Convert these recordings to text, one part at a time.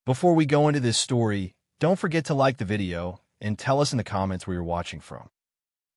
Before we go into this story, don't forget to like the video and tell us in the comments where you're watching from.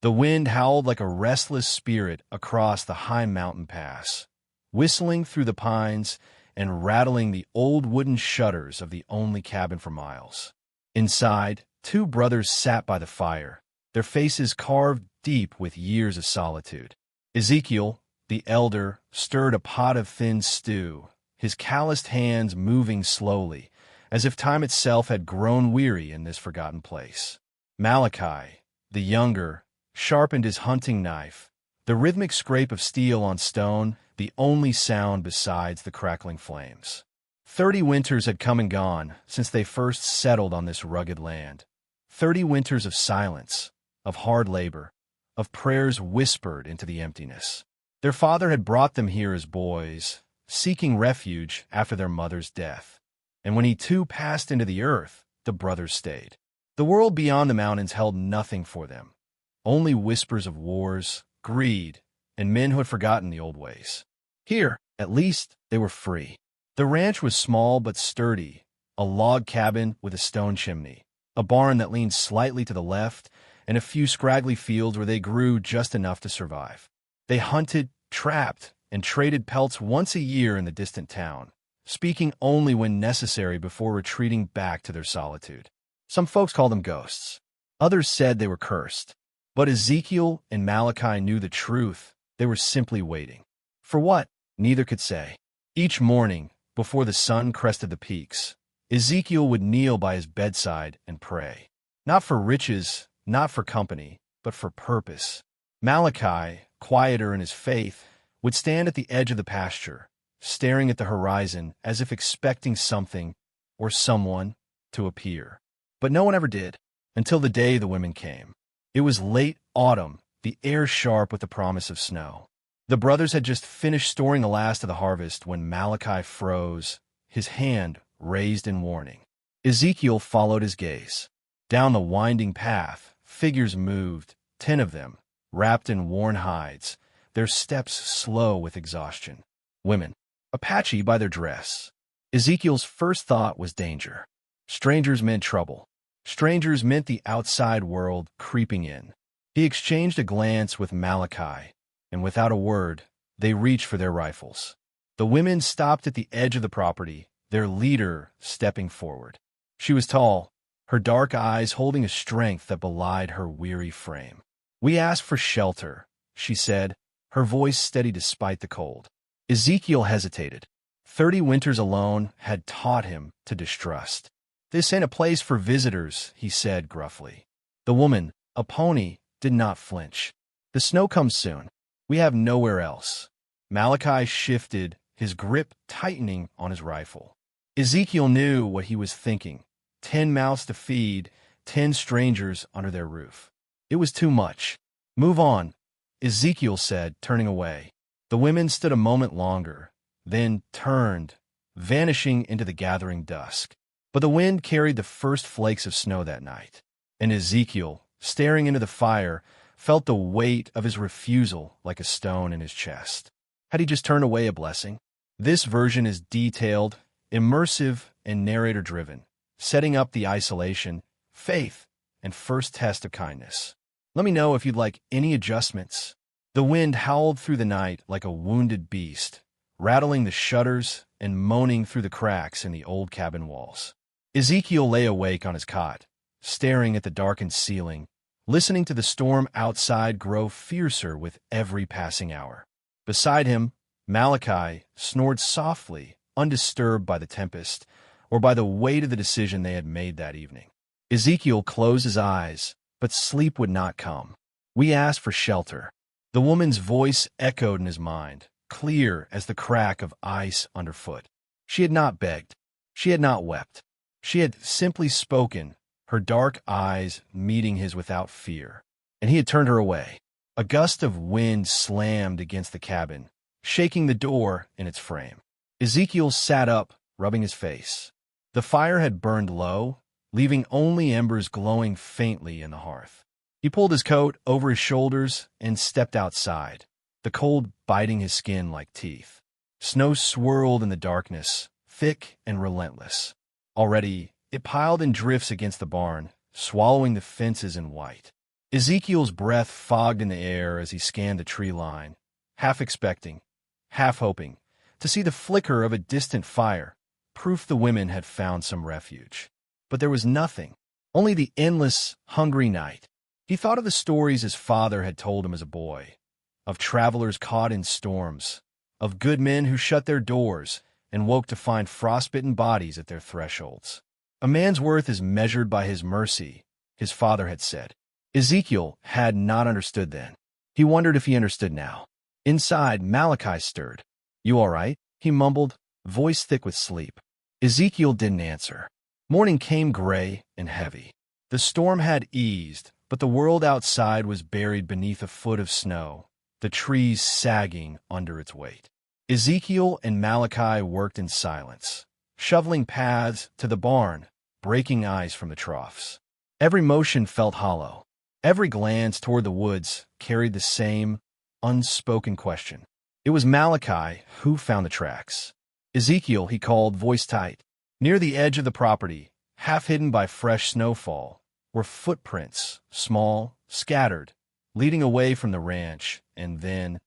The wind howled like a restless spirit across the high mountain pass, whistling through the pines and rattling the old wooden shutters of the only cabin for miles. Inside, two brothers sat by the fire, their faces carved deep with years of solitude. Ezekiel, the elder, stirred a pot of thin stew, his calloused hands moving slowly, as if time itself had grown weary in this forgotten place. Malachi, the younger, sharpened his hunting knife, the rhythmic scrape of steel on stone the only sound besides the crackling flames. 30 winters had come and gone since they first settled on this rugged land. 30 winters of silence, of hard labor, of prayers whispered into the emptiness. Their father had brought them here as boys, seeking refuge after their mother's death. And when he too passed into the earth, the brothers stayed. The world beyond the mountains held nothing for them, only whispers of wars, greed, and men who had forgotten the old ways. Here, at least, they were free. The ranch was small but sturdy, a log cabin with a stone chimney, a barn that leaned slightly to the left, and a few scraggly fields where they grew just enough to survive. They hunted, trapped, and traded pelts once a year in the distant town, speaking only when necessary before retreating back to their solitude. Some folks called them ghosts. Others said they were cursed. But Ezekiel and Malachi knew the truth. They were simply waiting. For what? Neither could say. Each morning, before the sun crested the peaks, Ezekiel would kneel by his bedside and pray. Not for riches, not for company, but for purpose. Malachi, quieter in his faith, would stand at the edge of the pasture, staring at the horizon as if expecting something or someone to appear. But no one ever did, until the day the women came. It was late autumn, the air sharp with the promise of snow. The brothers had just finished storing the last of the harvest when Malachi froze, his hand raised in warning. Ezekiel followed his gaze. Down the winding path, figures moved, 10 of them, wrapped in worn hides, their steps slow with exhaustion. Women, Apache by their dress. Ezekiel's first thought was danger. Strangers meant trouble. Strangers meant the outside world creeping in. He exchanged a glance with Malachi, and without a word, they reached for their rifles. The women stopped at the edge of the property, their leader stepping forward. She was tall, her dark eyes holding a strength that belied her weary frame. "We asked for shelter," she said, her voice steady despite the cold. Ezekiel hesitated. 30 winters alone had taught him to distrust. "This ain't a place for visitors," he said gruffly. The woman, a pony, did not flinch. "The snow comes soon. We have nowhere else." Malachi shifted, his grip tightening on his rifle. Ezekiel knew what he was thinking. 10 mouths to feed, 10 strangers under their roof. It was too much. "Move on," Ezekiel said, turning away. The women stood a moment longer, then turned, vanishing into the gathering dusk. But the wind carried the first flakes of snow that night, and Ezekiel, staring into the fire, felt the weight of his refusal like a stone in his chest. Had he just turned away a blessing? This version is detailed, immersive, and narrator-driven, setting up the isolation, faith, and first test of kindness. Let me know if you'd like any adjustments. The wind howled through the night like a wounded beast, rattling the shutters and moaning through the cracks in the old cabin walls. Ezekiel lay awake on his cot, staring at the darkened ceiling, listening to the storm outside grow fiercer with every passing hour. Beside him, Malachi snored softly, undisturbed by the tempest or by the weight of the decision they had made that evening. Ezekiel closed his eyes, but sleep would not come. "We asked for shelter." The woman's voice echoed in his mind, clear as the crack of ice underfoot. She had not begged. She had not wept. She had simply spoken, her dark eyes meeting his without fear, and he had turned her away. A gust of wind slammed against the cabin, shaking the door in its frame. Ezekiel sat up, rubbing his face. The fire had burned low, leaving only embers glowing faintly in the hearth. He pulled his coat over his shoulders and stepped outside, the cold biting his skin like teeth. Snow swirled in the darkness, thick and relentless. Already, it piled in drifts against the barn, swallowing the fences in white. Ezekiel's breath fogged in the air as he scanned the tree line, half expecting, half hoping, to see the flicker of a distant fire, proof the women had found some refuge. But there was nothing, only the endless, hungry night. He thought of the stories his father had told him as a boy, of travelers caught in storms, of good men who shut their doors and woke to find frostbitten bodies at their thresholds. A man's worth is measured by his mercy, his father had said. Ezekiel had not understood then. He wondered if he understood now. Inside, Malachi stirred. "You all right?" he mumbled, voice thick with sleep. Ezekiel didn't answer. Morning came gray and heavy. The storm had eased, but the world outside was buried beneath a foot of snow, the trees sagging under its weight. Ezekiel and Malachi worked in silence, shoveling paths to the barn, breaking ice from the troughs. Every motion felt hollow. Every glance toward the woods carried the same, unspoken question. It was Malachi who found the tracks. "Ezekiel," he called, voice tight. Near the edge of the property, half hidden by fresh snowfall, were footprints, small, scattered, leading away from the ranch, and then,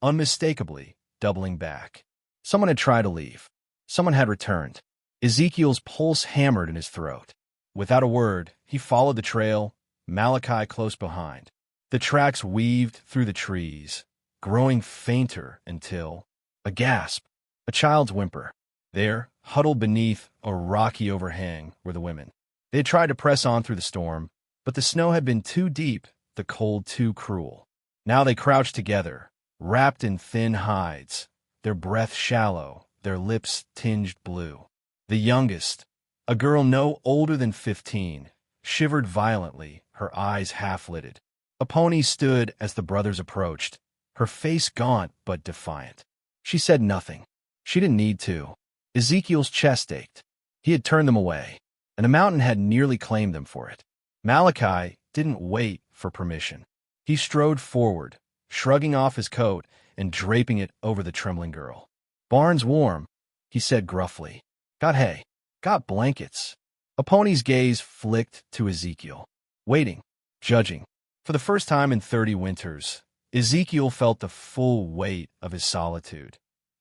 unmistakably, doubling back. Someone had tried to leave. Someone had returned. Ezekiel's pulse hammered in his throat. Without a word, he followed the trail, Malachi close behind. The tracks weaved through the trees, growing fainter until, a gasp, a child's whimper. There, huddled beneath a rocky overhang, were the women. They had tried to press on through the storm, but the snow had been too deep, the cold too cruel. Now they crouched together, wrapped in thin hides, their breath shallow, their lips tinged blue. The youngest, a girl no older than 15, shivered violently, her eyes half-lidded. A pony stood as the brothers approached, her face gaunt but defiant. She said nothing. She didn't need to. Ezekiel's chest ached. He had turned them away, and the mountain had nearly claimed them for it. Malachi didn't wait for permission. He strode forward, shrugging off his coat and draping it over the trembling girl. "Barn's warm," he said gruffly. "Got hay. Got blankets." A pony's gaze flicked to Ezekiel. Waiting, judging. For the first time in 30 winters, Ezekiel felt the full weight of his solitude,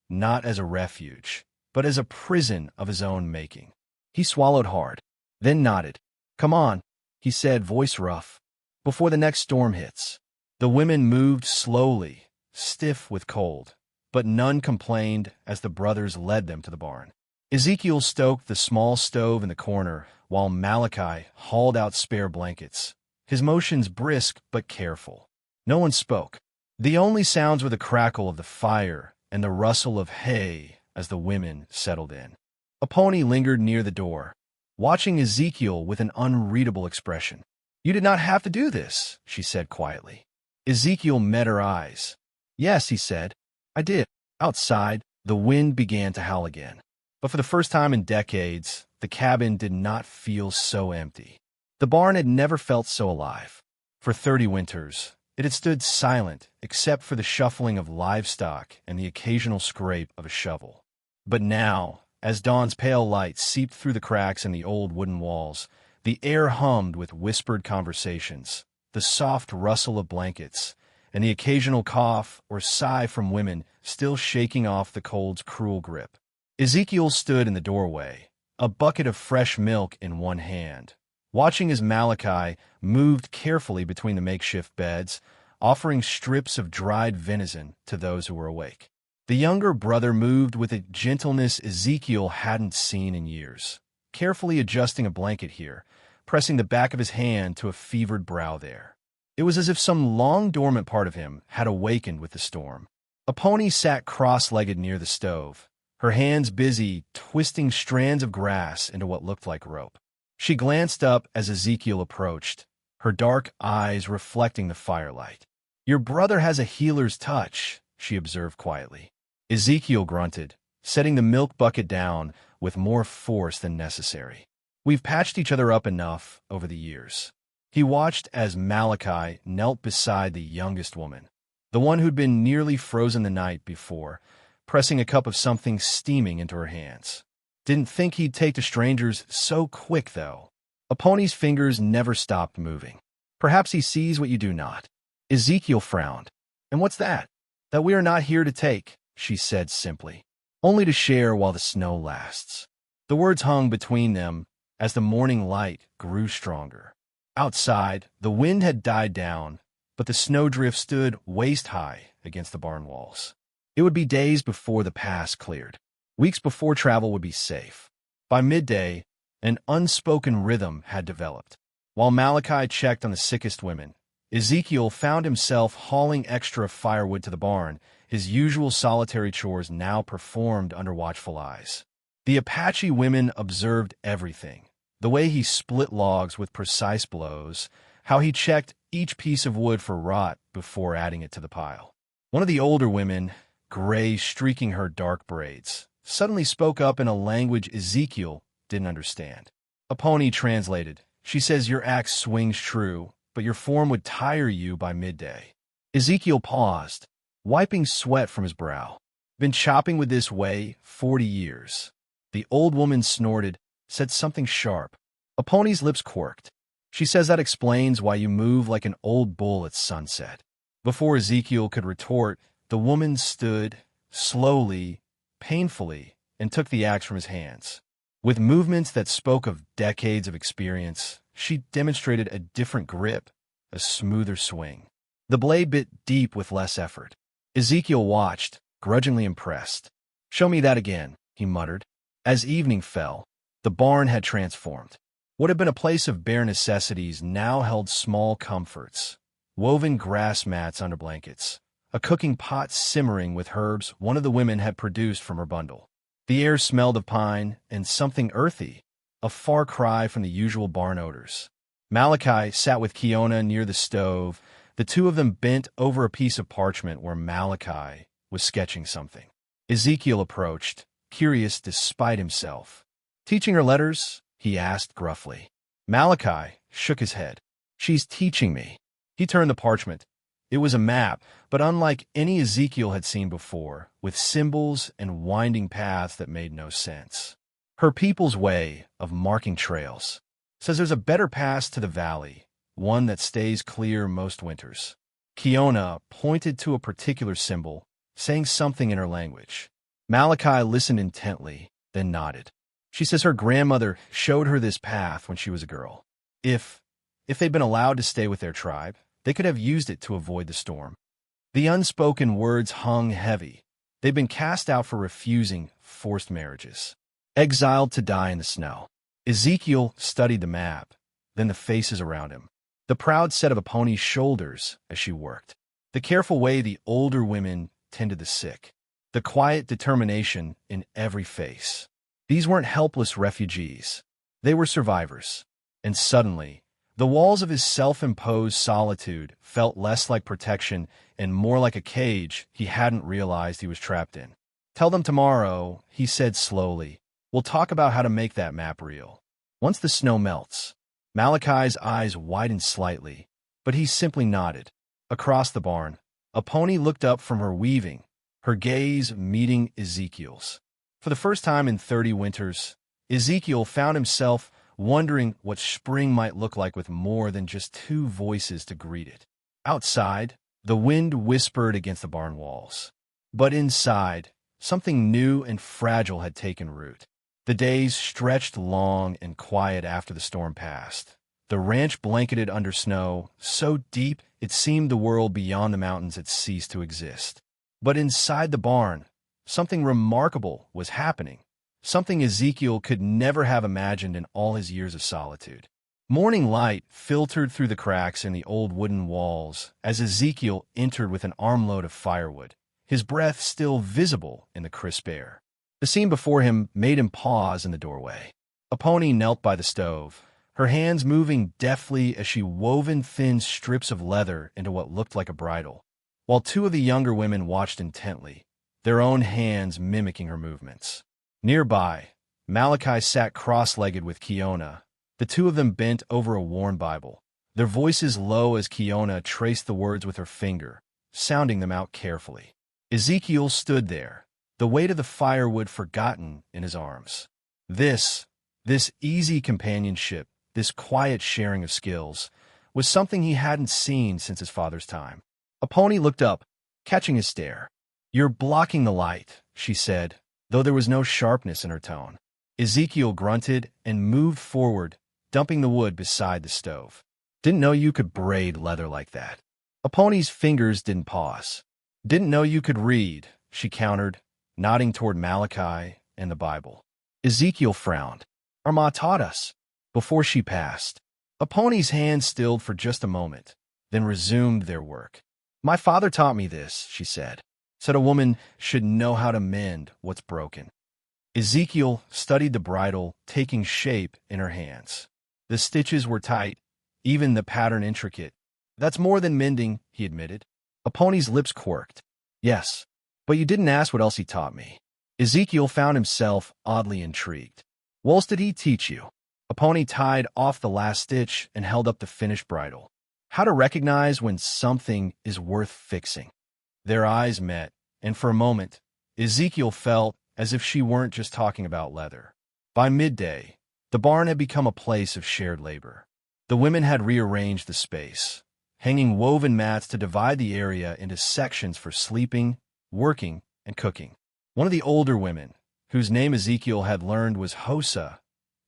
not as a refuge, but as a prison of his own making. He swallowed hard, then nodded. "Come on," he said, voice rough, "before the next storm hits." The women moved slowly, stiff with cold, but none complained as the brothers led them to the barn. Ezekiel stoked the small stove in the corner while Malachi hauled out spare blankets, his motions brisk but careful. No one spoke. The only sounds were the crackle of the fire and the rustle of hay as the women settled in. A pony lingered near the door, watching Ezekiel with an unreadable expression. "You did not have to do this," she said quietly. Ezekiel met her eyes. "Yes," he said, "I did." Outside, the wind began to howl again. But for the first time in decades, the cabin did not feel so empty. The barn had never felt so alive. For 30 winters, it had stood silent except for the shuffling of livestock and the occasional scrape of a shovel. But now, as dawn's pale light seeped through the cracks in the old wooden walls, the air hummed with whispered conversations, the soft rustle of blankets, and the occasional cough or sigh from women still shaking off the cold's cruel grip. Ezekiel stood in the doorway, a bucket of fresh milk in one hand, watching as Malachi moved carefully between the makeshift beds, offering strips of dried venison to those who were awake. The younger brother moved with a gentleness Ezekiel hadn't seen in years, carefully adjusting a blanket here, pressing the back of his hand to a fevered brow there. It was as if some long-dormant part of him had awakened with the storm. A pony sat cross-legged near the stove, her hands busy twisting strands of grass into what looked like rope. She glanced up as Ezekiel approached, her dark eyes reflecting the firelight. "Your brother has a healer's touch," she observed quietly. Ezekiel grunted, setting the milk bucket down with more force than necessary. "We've patched each other up enough over the years." He watched as Malachi knelt beside the youngest woman, the one who'd been nearly frozen the night before, pressing a cup of something steaming into her hands. Didn't think he'd take to strangers so quick, though. Aponi's fingers never stopped moving. Perhaps he sees what you do not. Ezekiel frowned. And what's that? That we are not here to take, she said simply. Only to share while the snow lasts. The words hung between them as the morning light grew stronger. Outside, the wind had died down, but the snowdrift stood waist-high against the barn walls. It would be days before the pass cleared. Weeks before travel would be safe. By midday, an unspoken rhythm had developed. While Malachi checked on the sickest women, Ezekiel found himself hauling extra firewood to the barn, his usual solitary chores now performed under watchful eyes. The Apache women observed everything. The way he split logs with precise blows, how he checked each piece of wood for rot before adding it to the pile. One of the older women, gray streaking her dark braids, suddenly spoke up in a language Ezekiel didn't understand. Aponi translated. She says your axe swings true, but your form would tire you by midday. Ezekiel paused, wiping sweat from his brow. Been chopping with this way 40 years. The old woman snorted, said something sharp. Aponi's lips quirked. She says that explains why you move like an old bull at sunset. Before Ezekiel could retort, the woman stood, slowly, painfully, and took the axe from his hands. With movements that spoke of decades of experience, she demonstrated a different grip, a smoother swing. The blade bit deep with less effort. Ezekiel watched, grudgingly impressed. "Show me that again," he muttered. As evening fell, the barn had transformed. What had been a place of bare necessities now held small comforts. Woven grass mats under blankets, a cooking pot simmering with herbs one of the women had produced from her bundle. The air smelled of pine and something earthy, a far cry from the usual barn odors. Malachi sat with Kiona near the stove, the two of them bent over a piece of parchment where Malachi was sketching something. Ezekiel approached, curious despite himself. "Teaching her letters?" he asked gruffly. Malachi shook his head. "She's teaching me." He turned the parchment. It was a map, but unlike any Ezekiel had seen before, with symbols and winding paths that made no sense. Her people's way of marking trails. Says there's a better pass to the valley, one that stays clear most winters. Kiona pointed to a particular symbol, saying something in her language. Malachi listened intently, then nodded. She says her grandmother showed her this path when she was a girl. If they'd been allowed to stay with their tribe, they could have used it to avoid the storm. The unspoken words hung heavy. They'd been cast out for refusing forced marriages. Exiled to die in the snow. Ezekiel studied the map, then the faces around him. The proud set of Aponi's shoulders as she worked. The careful way the older women tended the sick. The quiet determination in every face. These weren't helpless refugees. They were survivors. And suddenly, the walls of his self-imposed solitude felt less like protection and more like a cage he hadn't realized he was trapped in. "Tell them tomorrow," he said slowly. "We'll talk about how to make that map real. Once the snow melts." Malachi's eyes widened slightly, but he simply nodded. Across the barn, Aponi looked up from her weaving, her gaze meeting Ezekiel's. For the first time in 30 winters, Ezekiel found himself wondering what spring might look like with more than just two voices to greet it. Outside, the wind whispered against the barn walls. But inside, something new and fragile had taken root. The days stretched long and quiet after the storm passed. The ranch blanketed under snow, so deep it seemed the world beyond the mountains had ceased to exist. But inside the barn, something remarkable was happening. Something Ezekiel could never have imagined in all his years of solitude. Morning light filtered through the cracks in the old wooden walls as Ezekiel entered with an armload of firewood, his breath still visible in the crisp air. The scene before him made him pause in the doorway. Aponi knelt by the stove, her hands moving deftly as she wove thin strips of leather into what looked like a bridle, while two of the younger women watched intently, their own hands mimicking her movements. Nearby, Malachi sat cross-legged with Kiona, the two of them bent over a worn Bible, their voices low as Kiona traced the words with her finger, sounding them out carefully. Ezekiel stood there, the weight of the firewood forgotten in his arms. This, this easy companionship, this quiet sharing of skills, was something he hadn't seen since his father's time. Aponi looked up, catching his stare. "You're blocking the light," she said, though there was no sharpness in her tone. Ezekiel grunted and moved forward, dumping the wood beside the stove. "Didn't know you could braid leather like that." Aponi's fingers didn't pause. "Didn't know you could read," she countered, nodding toward Malachi and the Bible. Ezekiel frowned. "Our ma taught us," before she passed. Aponi's hands stilled for just a moment, then resumed their work. "My father taught me this," she said. "Said a woman should know how to mend what's broken." Ezekiel studied the bridle taking shape in her hands. The stitches were tight, even the pattern intricate. "That's more than mending," he admitted. Aponi's lips quirked. "Yes, but you didn't ask what else he taught me." Ezekiel found himself oddly intrigued. "What else did he teach you?" Aponi tied off the last stitch and held up the finished bridle. "How to recognize when something is worth fixing." Their eyes met, and for a moment, Ezekiel felt as if she weren't just talking about leather. By midday, the barn had become a place of shared labor. The women had rearranged the space, hanging woven mats to divide the area into sections for sleeping, working, and cooking. One of the older women, whose name Ezekiel had learned was Hosa,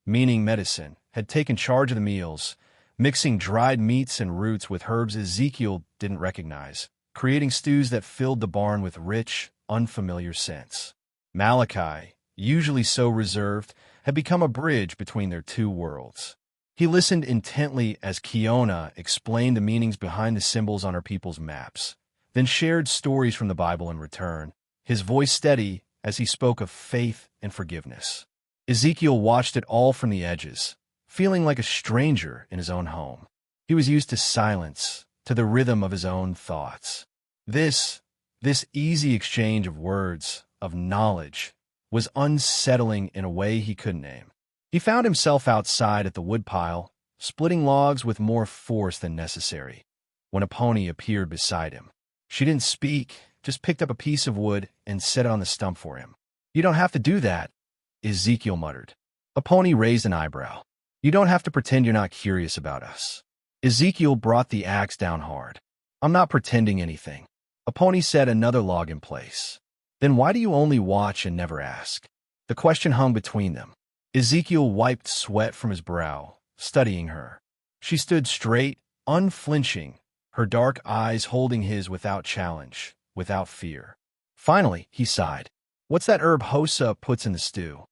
meaning medicine, had taken charge of the meals, mixing dried meats and roots with herbs Ezekiel didn't recognize, creating stews that filled the barn with rich, unfamiliar scents. Malachi, usually so reserved, had become a bridge between their two worlds. He listened intently as Kiona explained the meanings behind the symbols on her people's maps, then shared stories from the Bible in return, his voice steady as he spoke of faith and forgiveness. Ezekiel watched it all from the edges, feeling like a stranger in his own home. He was used to silence, to the rhythm of his own thoughts. This easy exchange of words, of knowledge, was unsettling in a way he couldn't name. He found himself outside at the woodpile, splitting logs with more force than necessary, when Aponi appeared beside him. She didn't speak, just picked up a piece of wood and set it on the stump for him. "You don't have to do that," Ezekiel muttered. Aponi raised an eyebrow. "You don't have to pretend you're not curious about us." Ezekiel brought the axe down hard. "I'm not pretending anything." Aponi set another log in place. "Then why do you only watch and never ask?" The question hung between them. Ezekiel wiped sweat from his brow, studying her. She stood straight, unflinching, her dark eyes holding his without challenge, without fear. Finally, he sighed. "What's that herb Hosa puts in the stew?"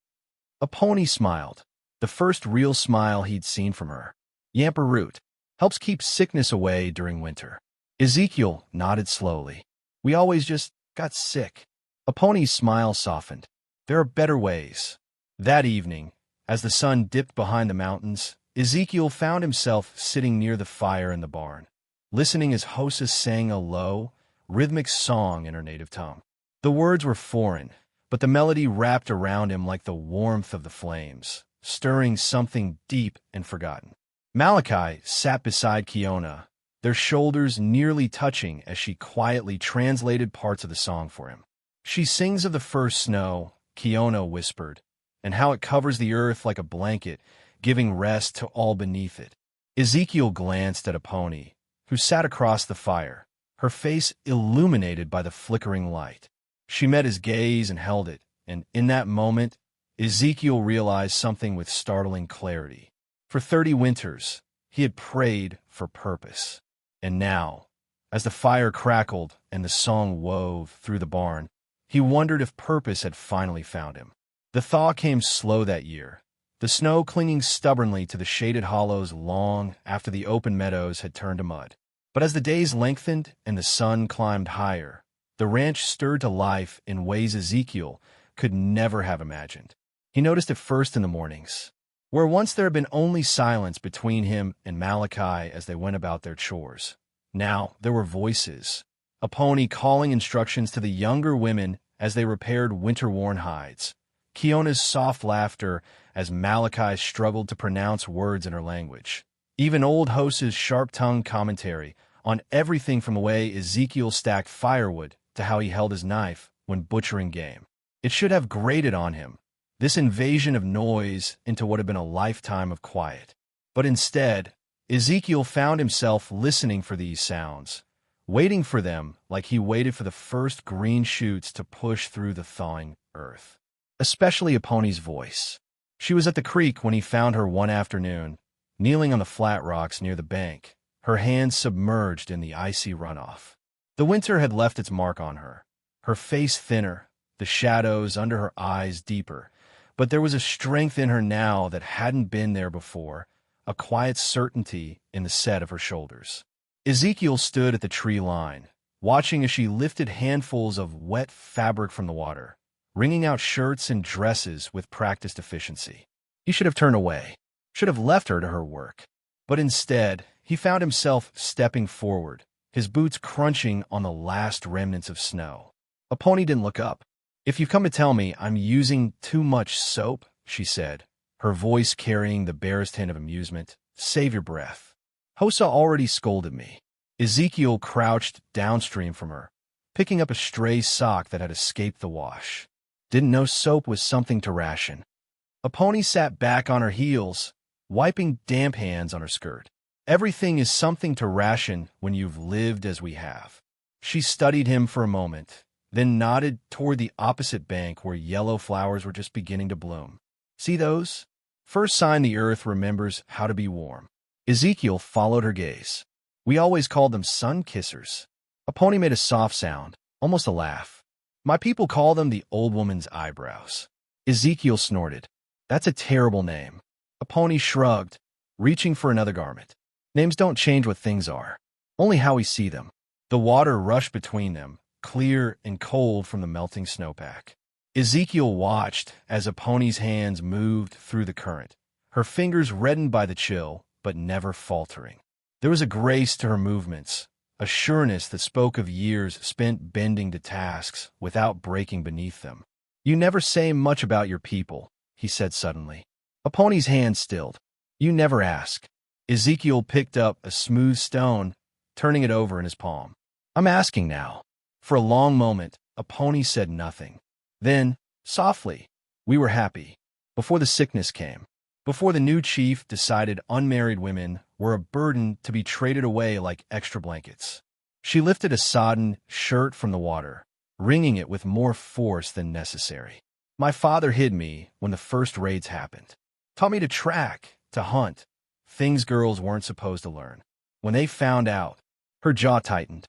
Aponi smiled, the first real smile he'd seen from her. "Yamper root. Helps keep sickness away during winter." Ezekiel nodded slowly. "We always just got sick." Aponi's smile softened. "There are better ways." That evening, as the sun dipped behind the mountains, Ezekiel found himself sitting near the fire in the barn, listening as Hosa sang a low, rhythmic song in her native tongue. The words were foreign, but the melody wrapped around him like the warmth of the flames, stirring something deep and forgotten. Malachi sat beside Kiona, their shoulders nearly touching as she quietly translated parts of the song for him. "She sings of the first snow," Kiona whispered, "and how it covers the earth like a blanket, giving rest to all beneath it." Ezekiel glanced at Aponi, who sat across the fire, her face illuminated by the flickering light. She met his gaze and held it, and in that moment, Ezekiel realized something with startling clarity. For 30 winters, he had prayed for purpose. And now, as the fire crackled and the song wove through the barn, he wondered if purpose had finally found him. The thaw came slow that year, the snow clinging stubbornly to the shaded hollows long after the open meadows had turned to mud. But as the days lengthened and the sun climbed higher, the ranch stirred to life in ways Ezekiel could never have imagined. He noticed it first in the mornings, where once there had been only silence between him and Malachi as they went about their chores. Now there were voices, Aponi calling instructions to the younger women as they repaired winter-worn hides, Kiona's soft laughter as Malachi struggled to pronounce words in her language, even old Hosa's sharp-tongued commentary on everything from the way Ezekiel stacked firewood to how he held his knife when butchering game. It should have grated on him, this invasion of noise into what had been a lifetime of quiet. But instead, Ezekiel found himself listening for these sounds, waiting for them like he waited for the first green shoots to push through the thawing earth. Especially Aponi's voice. She was at the creek when he found her one afternoon, kneeling on the flat rocks near the bank, her hands submerged in the icy runoff. The winter had left its mark on her face thinner, the shadows under her eyes deeper, but there was a strength in her now that hadn't been there before, a quiet certainty in the set of her shoulders. Ezekiel stood at the tree line, watching as she lifted handfuls of wet fabric from the water, wringing out shirts and dresses with practiced efficiency. He should have turned away, should have left her to her work. But instead, he found himself stepping forward, his boots crunching on the last remnants of snow. Aponi didn't look up. "If you've come to tell me I'm using too much soap," she said, her voice carrying the barest hint of amusement, "save your breath. Hosa already scolded me." Ezekiel crouched downstream from her, picking up a stray sock that had escaped the wash. Didn't know soap was something to ration. Aponi sat back on her heels, wiping damp hands on her skirt. "Everything is something to ration when you've lived as we have." She studied him for a moment, then nodded toward the opposite bank where yellow flowers were just beginning to bloom. "See those? First sign the earth remembers how to be warm." Ezekiel followed her gaze. "We always called them sun kissers." Aponi made a soft sound, almost a laugh. "My people call them the old woman's eyebrows." Ezekiel snorted. "That's a terrible name." Aponi shrugged, reaching for another garment. "Names don't change what things are, only how we see them." The water rushed between them, clear and cold from the melting snowpack. Ezekiel watched as Aponi's hands moved through the current, her fingers reddened by the chill, but never faltering. There was a grace to her movements, a sureness that spoke of years spent bending to tasks without breaking beneath them. "You never say much about your people," he said suddenly. Aponi's hand stilled. "You never ask." Ezekiel picked up a smooth stone, turning it over in his palm. "I'm asking now." For a long moment, Aponi said nothing. Then, softly, "We were happy. Before the sickness came. Before the new chief decided unmarried women were a burden to be traded away like extra blankets." She lifted a sodden shirt from the water, wringing it with more force than necessary. "My father hid me when the first raids happened. Taught me to track, to hunt, things girls weren't supposed to learn. When they found out," her jaw tightened.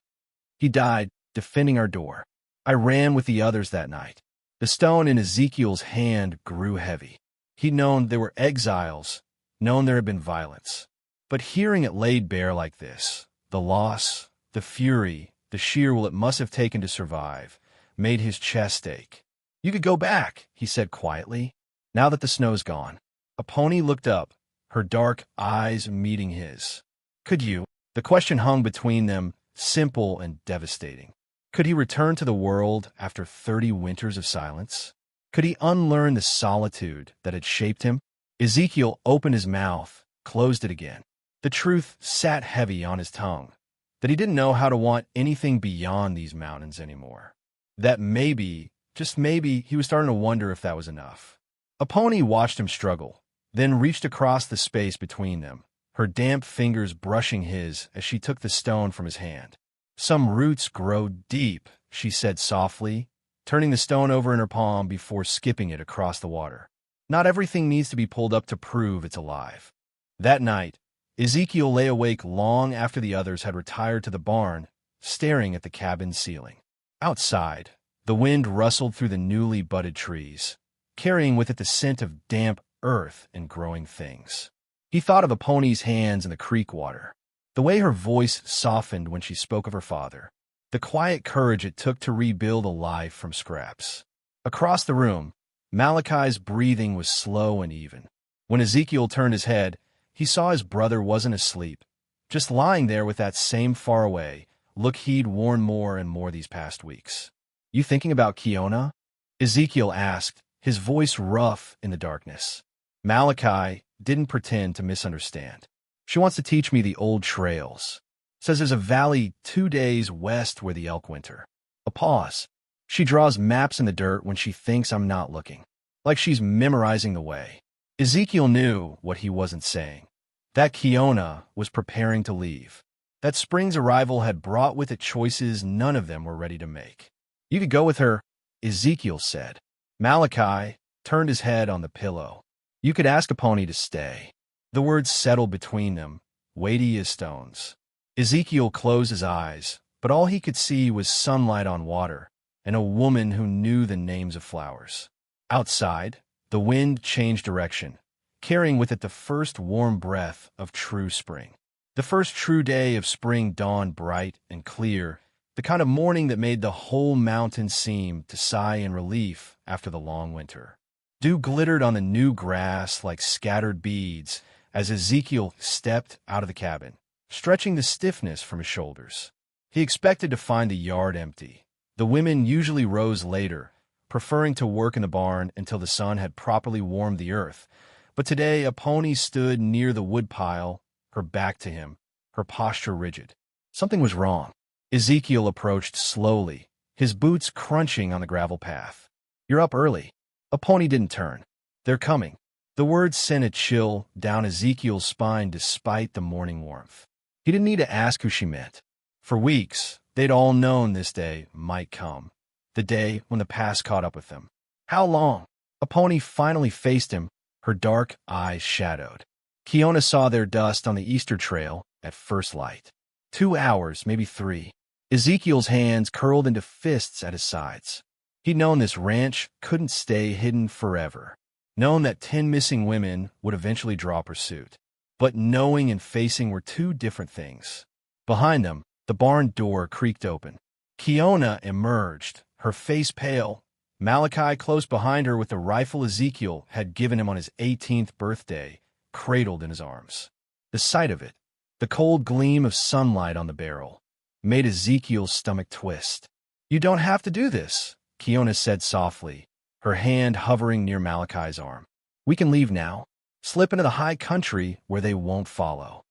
"He died defending our door. I ran with the others that night." The stone in Ezekiel's hand grew heavy. He'd known there were exiles, known there had been violence. But hearing it laid bare like this, the loss, the fury, the sheer will it must have taken to survive, made his chest ache. "You could go back," he said quietly, "now that the snow's gone." Aponi looked up, her dark eyes meeting his. "Could you?" The question hung between them, simple and devastating. Could he return to the world after 30 winters of silence? Could he unlearn the solitude that had shaped him? Ezekiel opened his mouth, closed it again. The truth sat heavy on his tongue, that he didn't know how to want anything beyond these mountains anymore. That maybe, just maybe, he was starting to wonder if that was enough. Aponi watched him struggle, then reached across the space between them, her damp fingers brushing his as she took the stone from his hand. "Some roots grow deep," she said softly, turning the stone over in her palm before skipping it across the water. "Not everything needs to be pulled up to prove it's alive." That night, Ezekiel lay awake long after the others had retired to the barn, staring at the cabin's ceiling. Outside, the wind rustled through the newly budded trees, carrying with it the scent of damp earth and growing things. He thought of Aponi's hands in the creek water, the way her voice softened when she spoke of her father, the quiet courage it took to rebuild a life from scraps. Across the room, Malachi's breathing was slow and even. When Ezekiel turned his head, he saw his brother wasn't asleep, just lying there with that same faraway look he'd worn more and more these past weeks. "You thinking about Kiona?" Ezekiel asked, his voice rough in the darkness. Malachi didn't pretend to misunderstand. "She wants to teach me the old trails. Says there's a valley 2 days west where the elk winter." A pause. "She draws maps in the dirt when she thinks I'm not looking." like she's memorizing the way. Ezekiel knew what he wasn't saying. That Kiona was preparing to leave. That spring's arrival had brought with it choices none of them were ready to make. You could go with her, Ezekiel said. Malachi turned his head on the pillow. You could ask a pony to stay. The words settled between them, weighty as stones. Ezekiel closed his eyes, but all he could see was sunlight on water and a woman who knew the names of flowers. Outside, the wind changed direction, carrying with it the first warm breath of true spring. The first true day of spring dawned bright and clear, the kind of morning that made the whole mountain seem to sigh in relief after the long winter. Dew glittered on the new grass like scattered beads as Ezekiel stepped out of the cabin, stretching the stiffness from his shoulders. He expected to find the yard empty. The women usually rose later, preferring to work in the barn until the sun had properly warmed the earth. But today a pony stood near the woodpile, her back to him, her posture rigid. Something was wrong. Ezekiel approached slowly, his boots crunching on the gravel path. You're up early. A pony didn't turn. They're coming. The words sent a chill down Ezekiel's spine despite the morning warmth. He didn't need to ask who she meant. For weeks, they'd all known this day might come. The day when the past caught up with them. How long? A pony finally faced him, her dark eyes shadowed. Kiona saw their dust on the Easter trail at first light. 2 hours, maybe 3. Ezekiel's hands curled into fists at his sides. He'd known this ranch couldn't stay hidden forever. Known that 10 missing women would eventually draw pursuit. But knowing and facing were two different things. Behind them, the barn door creaked open. Kiona emerged, her face pale. Malachi close behind her with the rifle Ezekiel had given him on his 18th birthday, cradled in his arms. The sight of it, the cold gleam of sunlight on the barrel, made Ezekiel's stomach twist. You don't have to do this, Kiona said softly, her hand hovering near Malachi's arm. We can leave now, slip into the high country where they won't follow.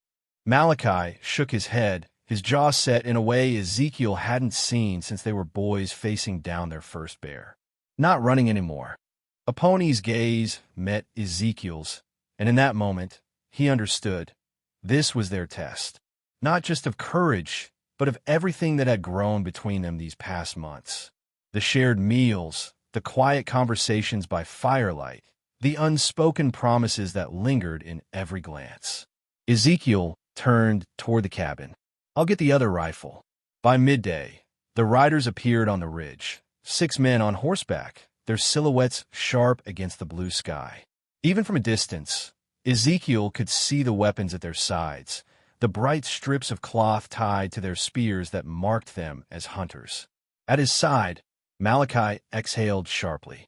Malachi shook his head, his jaw set in a way Ezekiel hadn't seen since they were boys facing down their first bear. Not running anymore. A pony's gaze met Ezekiel's, and in that moment, he understood. This was their test. Not just of courage, but of everything that had grown between them these past months. The shared meals, the quiet conversations by firelight, the unspoken promises that lingered in every glance. Ezekiel turned toward the cabin. I'll get the other rifle. By midday, the riders appeared on the ridge. 6 men on horseback, their silhouettes sharp against the blue sky. Even from a distance, Ezekiel could see the weapons at their sides, the bright strips of cloth tied to their spears that marked them as hunters. At his side, Malachi exhaled sharply.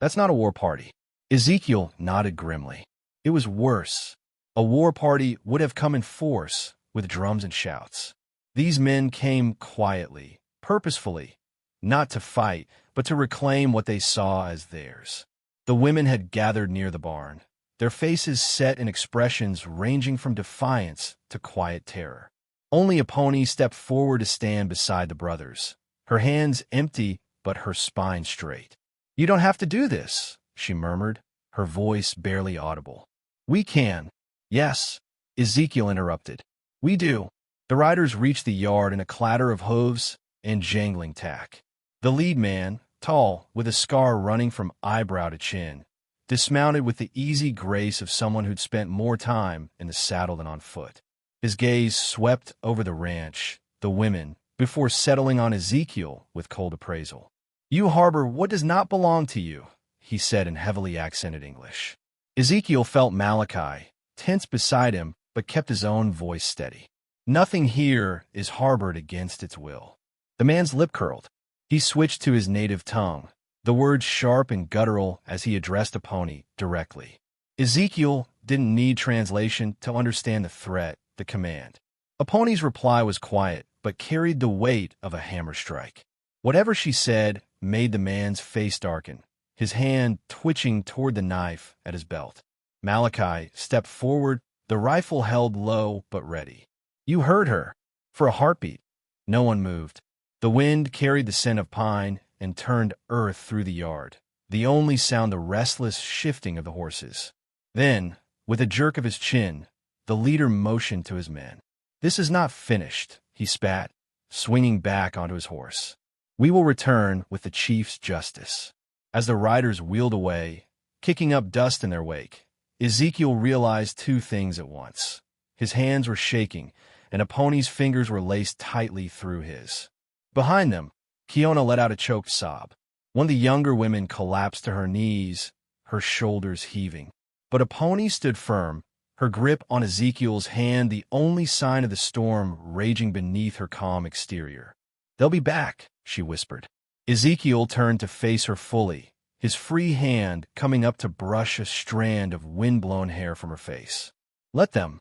That's not a war party. Ezekiel nodded grimly. It was worse. A war party would have come in force, with drums and shouts. These men came quietly, purposefully, not to fight, but to reclaim what they saw as theirs. The women had gathered near the barn, their faces set in expressions ranging from defiance to quiet terror. Only a pony stepped forward to stand beside the brothers, her hands empty but her spine straight. You don't have to do this, she murmured, her voice barely audible. We can. Yes, Ezekiel interrupted. We do. The riders reached the yard in a clatter of hooves and jangling tack. The lead man, tall, with a scar running from eyebrow to chin, dismounted with the easy grace of someone who'd spent more time in the saddle than on foot. His gaze swept over the ranch, the women, before settling on Ezekiel with cold appraisal. You harbor what does not belong to you, he said in heavily accented English. Ezekiel felt Malachi, tense beside him, but kept his own voice steady. Nothing here is harbored against its will. The man's lip curled. He switched to his native tongue, the words sharp and guttural as he addressed a pony directly. Ezekiel didn't need translation to understand the threat, the command. A pony's reply was quiet, but carried the weight of a hammer strike. Whatever she said made the man's face darken, his hand twitching toward the knife at his belt. Malachi stepped forward, the rifle held low but ready. You heard her. For a heartbeat. No one moved. The wind carried the scent of pine and turned earth through the yard. the only sound the restless shifting of the horses. Then, with a jerk of his chin, the leader motioned to his men. "This is not finished," he spat, swinging back onto his horse. "We will return with the chief's justice." As the riders wheeled away, kicking up dust in their wake, Ezekiel realized two things at once. His hands were shaking, and Aponi's fingers were laced tightly through his. Behind them, Kiona let out a choked sob. One of the younger women collapsed to her knees, her shoulders heaving. But Aponi stood firm, her grip on Ezekiel's hand the only sign of the storm raging beneath her calm exterior. "They'll be back," she whispered. Ezekiel turned to face her fully, his free hand coming up to brush a strand of wind-blown hair from her face. "Let them."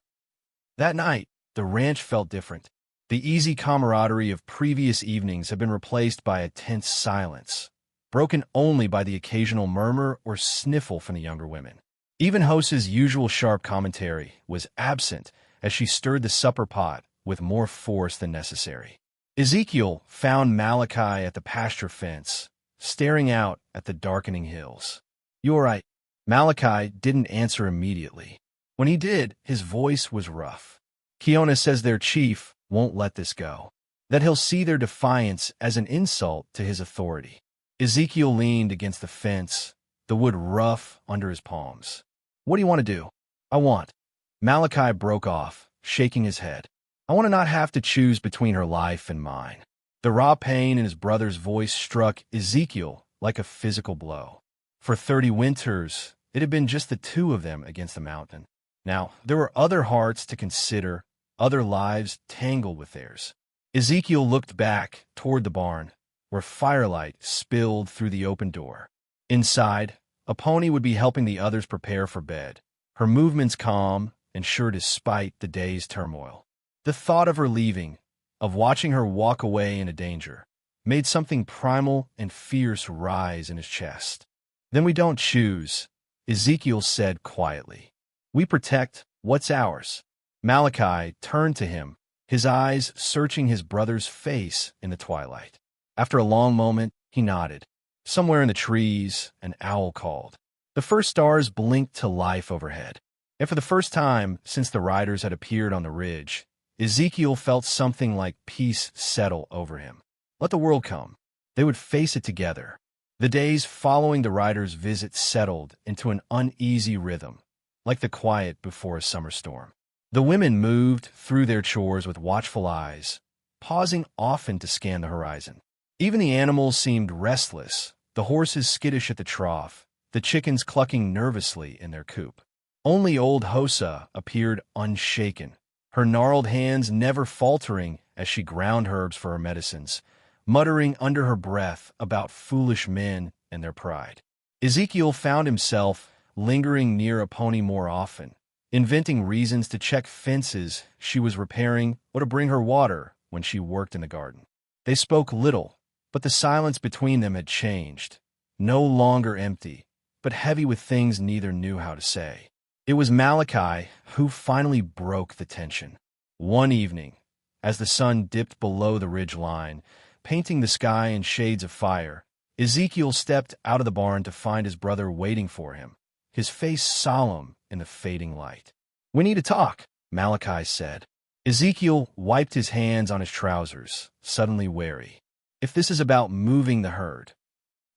That night, the ranch felt different. The easy camaraderie of previous evenings had been replaced by a tense silence, broken only by the occasional murmur or sniffle from the younger women. Even Hose's usual sharp commentary was absent as she stirred the supper pot with more force than necessary. Ezekiel found Malachi at the pasture fence, staring out at the darkening hills. "You all right?" Malachi didn't answer immediately. When he did, his voice was rough. "Kiona says their chief won't let this go, that he'll see their defiance as an insult to his authority." Ezekiel leaned against the fence, the wood rough under his palms. "What do you want to do?" "I want." Malachi broke off, shaking his head. "I want to not have to choose between her life and mine." The raw pain in his brother's voice struck Ezekiel like a physical blow. For 30 winters, it had been just the two of them against the mountain. Now, there were other hearts to consider, other lives tangled with theirs. Ezekiel looked back toward the barn, where firelight spilled through the open door. Inside, Aponi would be helping the others prepare for bed, her movements calm and sure despite the day's turmoil. The thought of her leaving, of watching her walk away into danger, made something primal and fierce rise in his chest. "Then we don't choose," Ezekiel said quietly. "We protect what's ours." Malachi turned to him, his eyes searching his brother's face in the twilight. After a long moment, he nodded. Somewhere in the trees, an owl called. The first stars blinked to life overhead. And for the first time since the riders had appeared on the ridge, Ezekiel felt something like peace settle over him. Let the world come. They would face it together. The days following the riders' visit settled into an uneasy rhythm, like the quiet before a summer storm. The women moved through their chores with watchful eyes, pausing often to scan the horizon. Even the animals seemed restless, the horses skittish at the trough, the chickens clucking nervously in their coop. Only old Hosa appeared unshaken, her gnarled hands never faltering as she ground herbs for her medicines, muttering under her breath about foolish men and their pride. Ezekiel found himself lingering near Aponi more often, inventing reasons to check fences she was repairing or to bring her water when she worked in the garden. They spoke little, but the silence between them had changed, no longer empty, but heavy with things neither knew how to say. It was Malachi who finally broke the tension. One evening, as the sun dipped below the ridge line, painting the sky in shades of fire, Ezekiel stepped out of the barn to find his brother waiting for him, his face solemn in the fading light. "We need to talk," Malachi said. Ezekiel wiped his hands on his trousers, suddenly wary. "If this is about moving the herd,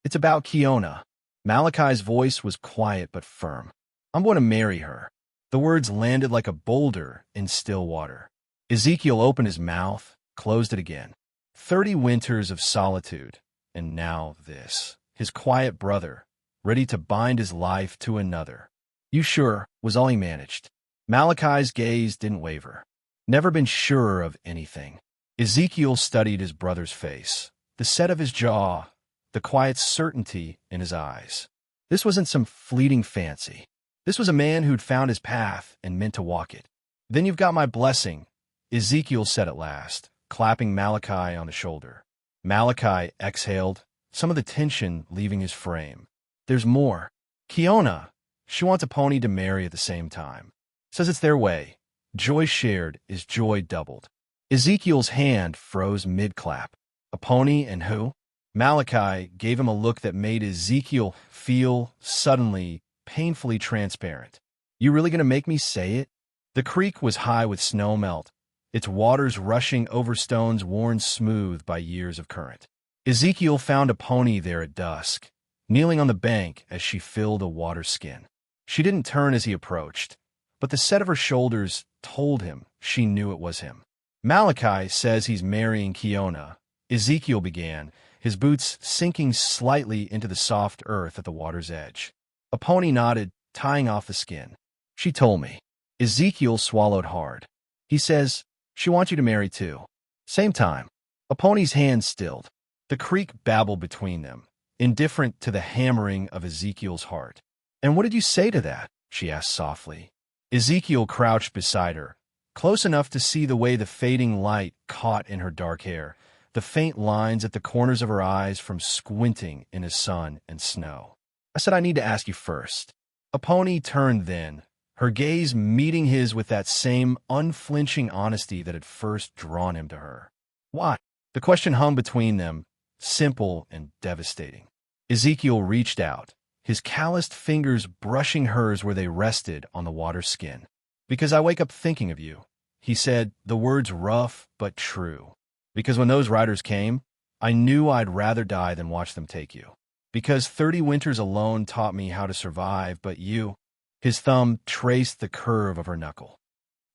it's about Kiona." Malachi's voice was quiet but firm. "I'm going to marry her." The words landed like a boulder in still water. Ezekiel opened his mouth, closed it again. 30 winters of solitude, and now this. His quiet brother, ready to bind his life to another. "You sure?" was all he managed. Malachi's gaze didn't waver. Never been surer of anything. Ezekiel studied his brother's face, the set of his jaw, the quiet certainty in his eyes. This wasn't some fleeting fancy. This was a man who'd found his path and meant to walk it. "Then you've got my blessing," Ezekiel said at last, clapping Malachi on the shoulder. Malachi exhaled, some of the tension leaving his frame. "There's more. Kiona, she wants Aponi to marry at the same time. Says it's their way. Joy shared is joy doubled." Ezekiel's hand froze mid-clap. "Aponi and who?" Malachi gave him a look that made Ezekiel feel suddenly painfully transparent. You really gonna make me say it? The creek was high with snow melt, its waters rushing over stones worn smooth by years of current. Ezekiel found a pony there at dusk, kneeling on the bank as she filled a water skin. She didn't turn as he approached, but the set of her shoulders told him she knew it was him. Malachi says he's marrying Kiona, Ezekiel began, his boots sinking slightly into the soft earth at the water's edge. A pony nodded, tying off the skin. She told me. Ezekiel swallowed hard. He says, she wants you to marry too. Same time. A pony's hand stilled. The creek babbled between them, indifferent to the hammering of Ezekiel's heart. And what did you say to that? She asked softly. Ezekiel crouched beside her, close enough to see the way the fading light caught in her dark hair, the faint lines at the corners of her eyes from squinting in the sun and snow. I said I need to ask you first. A pony turned then, her gaze meeting his with that same unflinching honesty that had first drawn him to her. Why? The question hung between them, simple and devastating. Ezekiel reached out, his calloused fingers brushing hers where they rested on the water skin. Because I wake up thinking of you, he said, the words rough but true. Because when those riders came, I knew I'd rather die than watch them take you. Because 30 winters alone taught me how to survive, but you, his thumb traced the curve of her knuckle.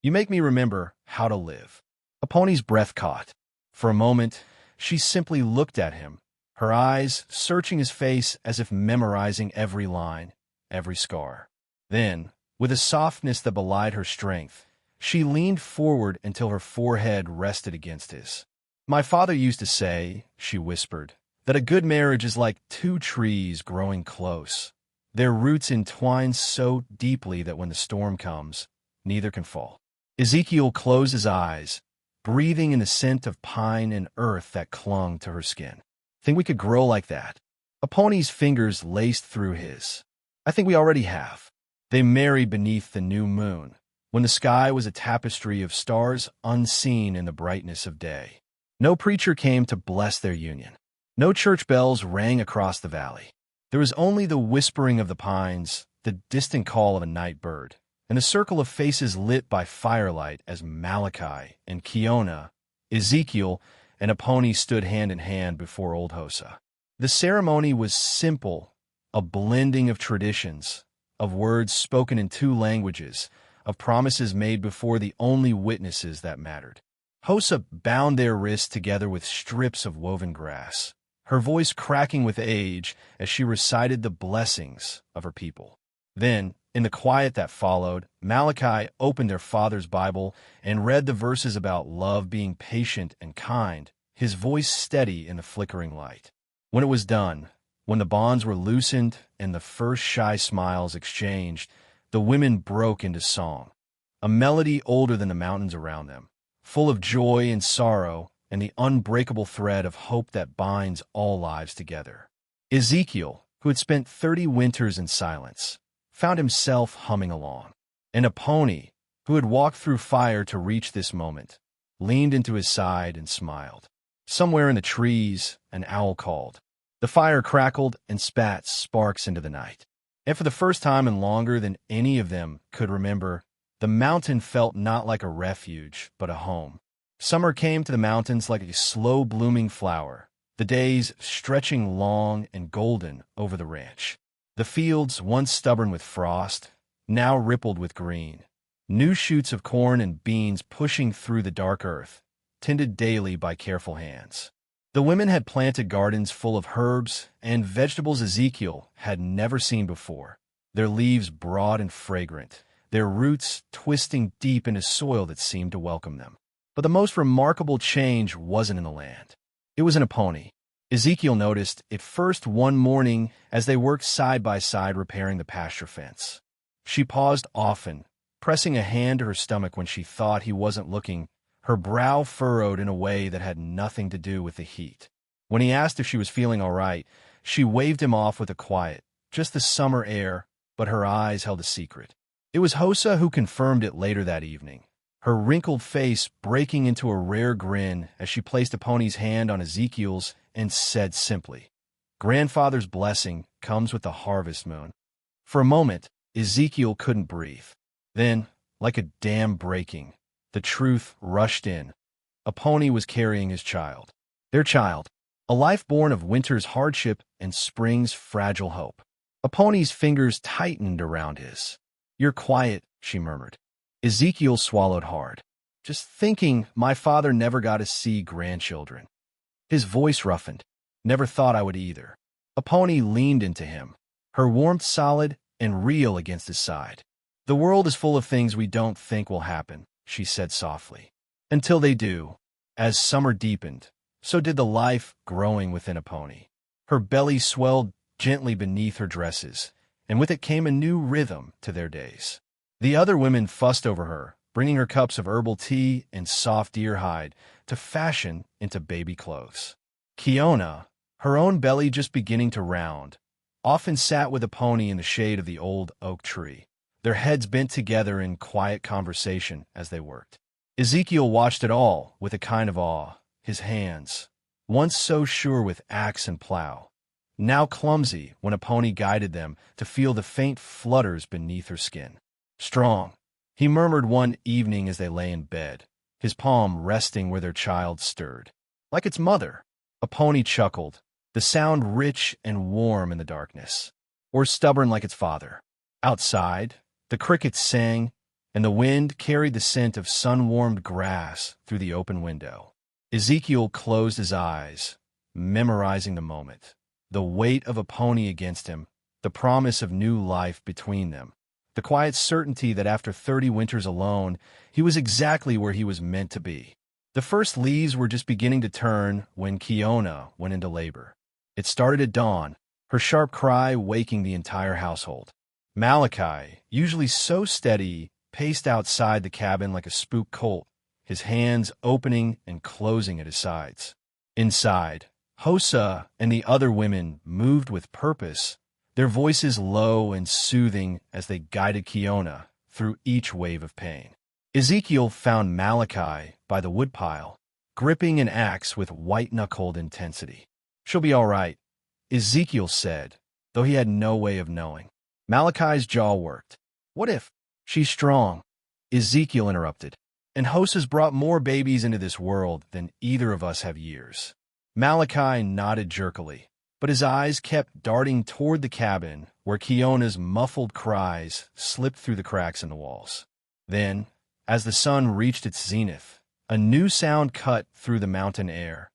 You make me remember how to live. A pony's breath caught. For a moment, she simply looked at him, her eyes searching his face as if memorizing every line, every scar. Then, with a softness that belied her strength, she leaned forward until her forehead rested against his. My father used to say, she whispered, that a good marriage is like two trees growing close, their roots entwined so deeply that when the storm comes, neither can fall. Ezekiel closed his eyes, breathing in the scent of pine and earth that clung to her skin. Think we could grow like that? A pony's fingers laced through his. I think we already have. They married beneath the new moon, when the sky was a tapestry of stars unseen in the brightness of day. No preacher came to bless their union. No church bells rang across the valley. There was only the whispering of the pines, the distant call of a night bird, and a circle of faces lit by firelight as Malachi and Kiona, Ezekiel, and a pony stood hand in hand before old Hosa. The ceremony was simple, a blending of traditions, of words spoken in two languages, of promises made before the only witnesses that mattered. Hosa bound their wrists together with strips of woven grass, her voice cracking with age as she recited the blessings of her people. Then, in the quiet that followed, Malachi opened their father's Bible and read the verses about love being patient and kind, his voice steady in the flickering light. When it was done, when the bonds were loosened and the first shy smiles exchanged, the women broke into song, a melody older than the mountains around them, full of joy and sorrow and the unbreakable thread of hope that binds all lives together. Ezekiel, who had spent 30 winters in silence, found himself humming along. And a pony, who had walked through fire to reach this moment, leaned into his side and smiled. Somewhere in the trees, an owl called. The fire crackled and spat sparks into the night. And for the first time in longer than any of them could remember, the mountain felt not like a refuge, but a home. Summer came to the mountains like a slow-blooming flower, the days stretching long and golden over the ranch. The fields, once stubborn with frost, now rippled with green. New shoots of corn and beans pushing through the dark earth, tended daily by careful hands. The women had planted gardens full of herbs and vegetables Ezekiel had never seen before, their leaves broad and fragrant, their roots twisting deep into soil that seemed to welcome them. But the most remarkable change wasn't in the land. It was in a pony. Ezekiel noticed it first one morning as they worked side by side repairing the pasture fence. She paused often, pressing a hand to her stomach when she thought he wasn't looking, her brow furrowed in a way that had nothing to do with the heat. When he asked if she was feeling all right, she waved him off with a quiet, just the summer air, but her eyes held a secret. It was Hosa who confirmed it later that evening, her wrinkled face breaking into a rare grin as she placed a pony's hand on Ezekiel's and said simply, "Grandfather's blessing comes with the harvest moon." For a moment, Ezekiel couldn't breathe. Then, like a dam breaking, the truth rushed in. Aponi was carrying his child. Their child. A life born of winter's hardship and spring's fragile hope. Aponi's fingers tightened around his. "You're quiet," she murmured. Ezekiel swallowed hard. "Just thinking my father never got to see grandchildren." His voice roughened. "Never thought I would either." Aponi leaned into him, her warmth solid and real against his side. "The world is full of things we don't think will happen," she said softly. "Until they do." As summer deepened, so did the life growing within Aponi. Her belly swelled gently beneath her dresses, and with it came a new rhythm to their days. The other women fussed over her, bringing her cups of herbal tea and soft deer hide to fashion into baby clothes. Kiona, her own belly just beginning to round, often sat with Aponi in the shade of the old oak tree, their heads bent together in quiet conversation as they worked. Ezekiel watched it all with a kind of awe, his hands, once so sure with axe and plow, now clumsy when Aponi guided them to feel the faint flutters beneath her skin. "Strong," he murmured one evening as they lay in bed, his palm resting where their child stirred. "Like its mother." Aponi chuckled, the sound rich and warm in the darkness. "Or stubborn like its father." Outside, the crickets sang, and the wind carried the scent of sun-warmed grass through the open window. Ezekiel closed his eyes, memorizing the moment, the weight of Aponi against him, the promise of new life between them, the quiet certainty that after 30 winters alone, he was exactly where he was meant to be. The first leaves were just beginning to turn when Kiona went into labor. It started at dawn, her sharp cry waking the entire household. Malachi, usually so steady, paced outside the cabin like a spooked colt, his hands opening and closing at his sides. Inside, Hosa and the other women moved with purpose, their voices low and soothing as they guided Kiona through each wave of pain. Ezekiel found Malachi by the woodpile, gripping an axe with white-knuckled intensity. "She'll be all right," Ezekiel said, though he had no way of knowing. Malachi's jaw worked. "What if?" "She's strong," Ezekiel interrupted. "And Hosa's brought more babies into this world than either of us have years." Malachi nodded jerkily, but his eyes kept darting toward the cabin where Kiona's muffled cries slipped through the cracks in the walls. Then, as the sun reached its zenith, a new sound cut through the mountain air,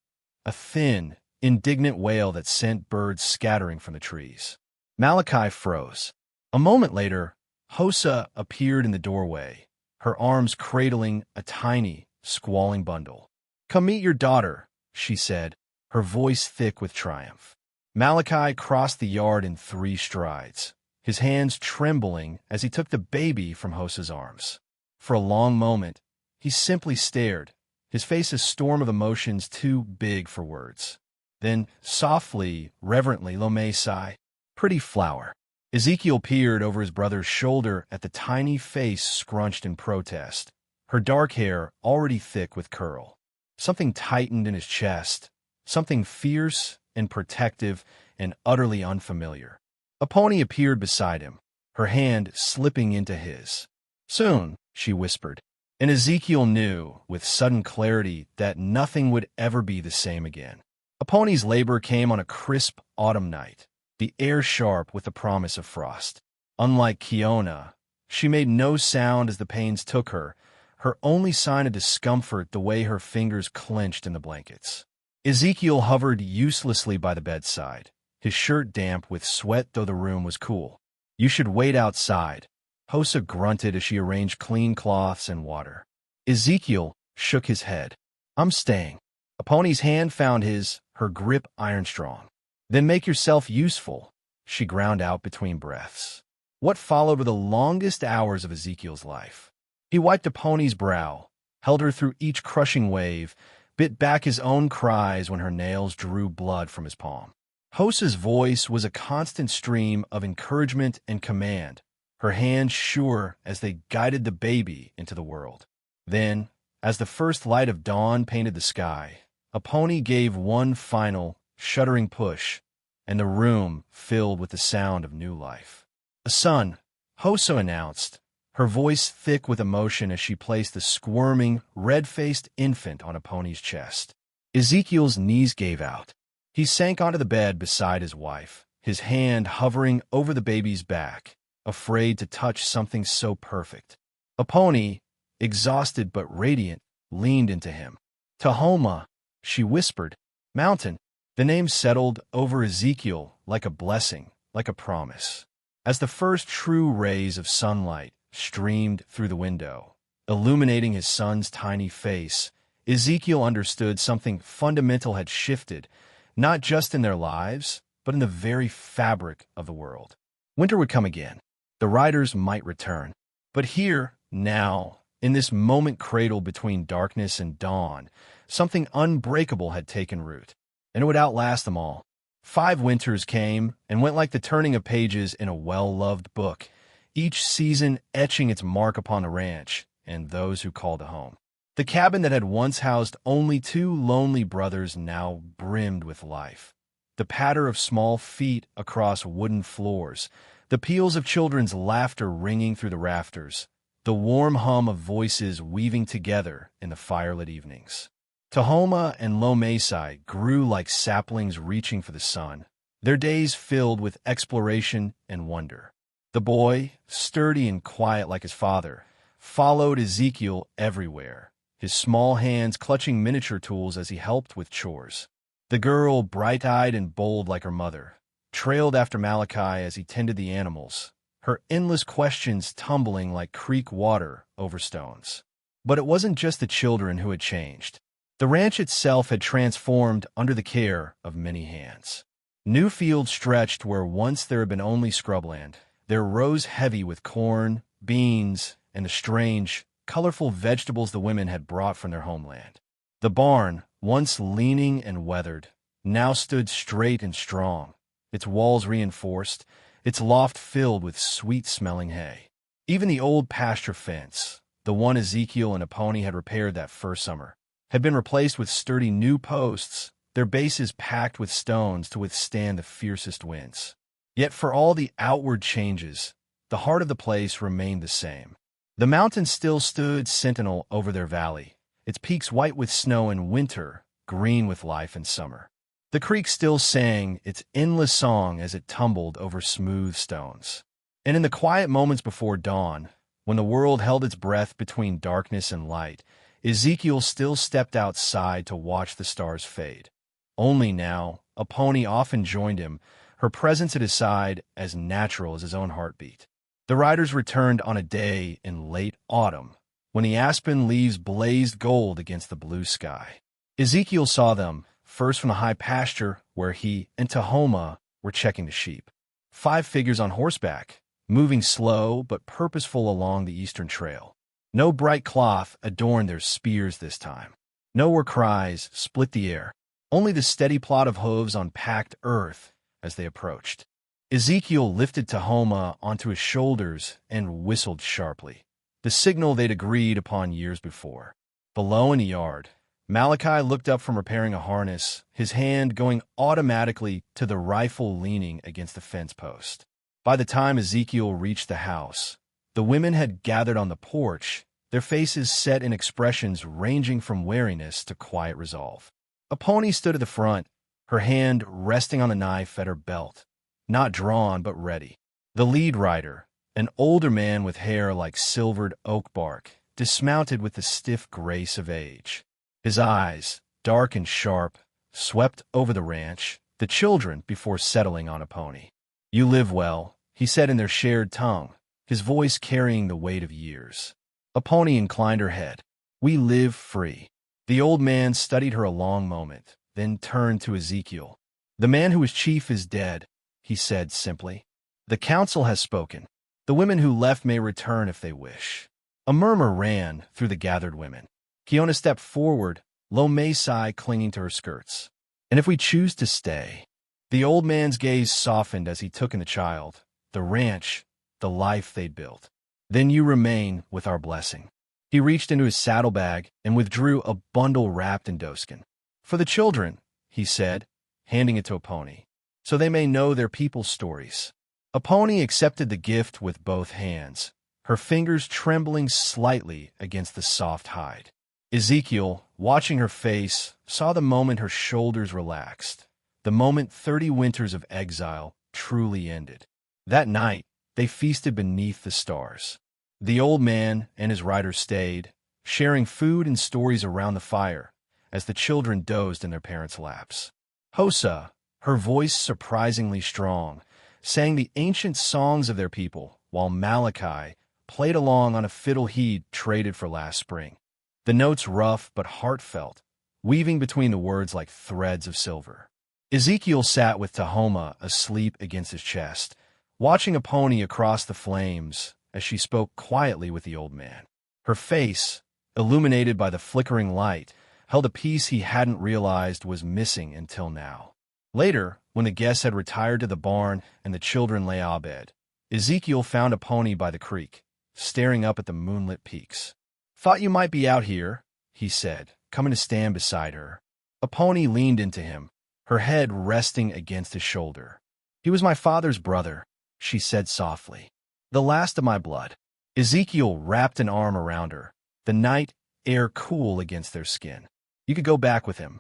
a thin, indignant wail that sent birds scattering from the trees. Malachi froze. A moment later, Hosa appeared in the doorway, her arms cradling a tiny, squalling bundle. "Come meet your daughter," she said, her voice thick with triumph. Malachi crossed the yard in 3 strides, his hands trembling as he took the baby from Hosa's arms. For a long moment, he simply stared, his face a storm of emotions too big for words. Then, softly, reverently, Lomé sighed, "Pretty flower." Ezekiel peered over his brother's shoulder at the tiny face scrunched in protest, her dark hair already thick with curl. Something tightened in his chest, something fierce and protective and utterly unfamiliar. Aponi appeared beside him, her hand slipping into his. "Soon," she whispered, and Ezekiel knew, with sudden clarity, that nothing would ever be the same again. Aponi's labor came on a crisp autumn night, the air sharp with the promise of frost. Unlike Kiona, she made no sound as the pains took her, her only sign of discomfort the way her fingers clenched in the blankets. Ezekiel hovered uselessly by the bedside, his shirt damp with sweat though the room was cool. "You should wait outside," Hosa grunted as she arranged clean cloths and water. Ezekiel shook his head. "I'm staying." Aponi's hand found his, her grip iron-strong. "Then make yourself useful," she ground out between breaths. What followed were the longest hours of Ezekiel's life. He wiped Aponi's brow, held her through each crushing wave, bit back his own cries when her nails drew blood from his palm. Hosa's voice was a constant stream of encouragement and command, her hands sure as they guided the baby into the world. Then, as the first light of dawn painted the sky, Aponi gave one final, shuddering push, and the room filled with the sound of new life. "A son," Hoso announced, her voice thick with emotion as she placed the squirming, red-faced infant on Aponi's chest. Ezekiel's knees gave out. He sank onto the bed beside his wife, his hand hovering over the baby's back, afraid to touch something so perfect. Aponi, exhausted but radiant, leaned into him. "Tahoma," she whispered. "Mountain." The name settled over Ezekiel like a blessing, like a promise. As the first true rays of sunlight streamed through the window, illuminating his son's tiny face, Ezekiel understood something fundamental had shifted, not just in their lives, but in the very fabric of the world. Winter would come again. The riders might return. But here, now, in this moment cradled between darkness and dawn, something unbreakable had taken root, and it would outlast them all. 5 winters came and went like the turning of pages in a well-loved book, each season etching its mark upon the ranch and those who called it home. The cabin that had once housed only 2 lonely brothers now brimmed with life. The patter of small feet across wooden floors, the peals of children's laughter ringing through the rafters, the warm hum of voices weaving together in the firelit evenings. Tahoma and Lomesai grew like saplings reaching for the sun, their days filled with exploration and wonder. The boy, sturdy and quiet like his father, followed Ezekiel everywhere, his small hands clutching miniature tools as he helped with chores. The girl, bright-eyed and bold like her mother, trailed after Malachi as he tended the animals, her endless questions tumbling like creek water over stones. But it wasn't just the children who had changed. The ranch itself had transformed under the care of many hands. New fields stretched where once there had been only scrubland. Their rows heavy with corn, beans, and the strange, colorful vegetables the women had brought from their homeland. The barn, once leaning and weathered, now stood straight and strong, its walls reinforced, its loft filled with sweet-smelling hay. Even the old pasture fence, the one Ezekiel and Aponi had repaired that first summer, had been replaced with sturdy new posts, their bases packed with stones to withstand the fiercest winds. Yet for all the outward changes, the heart of the place remained the same. The mountain still stood sentinel over their valley, its peaks white with snow in winter, green with life in summer. The creek still sang its endless song as it tumbled over smooth stones. And in the quiet moments before dawn, when the world held its breath between darkness and light, Ezekiel still stepped outside to watch the stars fade. Only now, Aponi often joined him, her presence at his side as natural as his own heartbeat. The riders returned on a day in late autumn, when the aspen leaves blazed gold against the blue sky. Ezekiel saw them, first from the high pasture where he and Tahoma were checking the sheep. 5 figures on horseback, moving slow but purposeful along the eastern trail. No bright cloth adorned their spears this time. No war cries split the air, only the steady plod of hooves on packed earth as they approached. Ezekiel lifted Tahoma onto his shoulders and whistled sharply, the signal they'd agreed upon years before. Below in the yard, Malachi looked up from repairing a harness, his hand going automatically to the rifle leaning against the fence post. By the time Ezekiel reached the house, the women had gathered on the porch, their faces set in expressions ranging from wariness to quiet resolve. Aponi stood at the front, her hand resting on the knife at her belt, not drawn but ready. The lead rider, an older man with hair like silvered oak bark, dismounted with the stiff grace of age. His eyes, dark and sharp, swept over the ranch, the children before settling on Aponi. "You live well," he said in their shared tongue, his voice carrying the weight of years. Aponi inclined her head. "We live free." The old man studied her a long moment, then turned to Ezekiel. "The man who was chief is dead," he said simply. "The council has spoken. The women who left may return if they wish." A murmur ran through the gathered women. Kiona stepped forward, Lomesai clinging to her skirts. "And if we choose to stay?" The old man's gaze softened as he took in the child, the ranch, the life they'd built. "Then you remain with our blessing." He reached into his saddlebag and withdrew a bundle wrapped in doeskin. "For the children," he said, handing it to Aponi, so they may know their people's stories. Aponi accepted the gift with both hands, her fingers trembling slightly against the soft hide. Ezekiel, watching her face, saw the moment her shoulders relaxed, the moment 30 winters of exile truly ended. That night, they feasted beneath the stars. The old man and his rider stayed, sharing food and stories around the fire, as the children dozed in their parents' laps. Hosa, her voice surprisingly strong, sang the ancient songs of their people, while Malachi played along on a fiddle he'd traded for last spring. The notes rough but heartfelt, weaving between the words like threads of silver. Ezekiel sat with Tahoma asleep against his chest, watching Aponi across the flames as she spoke quietly with the old man. Her face, illuminated by the flickering light, held a piece he hadn't realized was missing until now. Later, when the guests had retired to the barn and the children lay abed, Ezekiel found Aponi by the creek, staring up at the moonlit peaks. "Thought you might be out here," he said, coming to stand beside her. Aponi leaned into him, her head resting against his shoulder. "He was my father's brother," she said softly. "The last of my blood." Ezekiel wrapped an arm around her, the night air cool against their skin. "You could go back with him.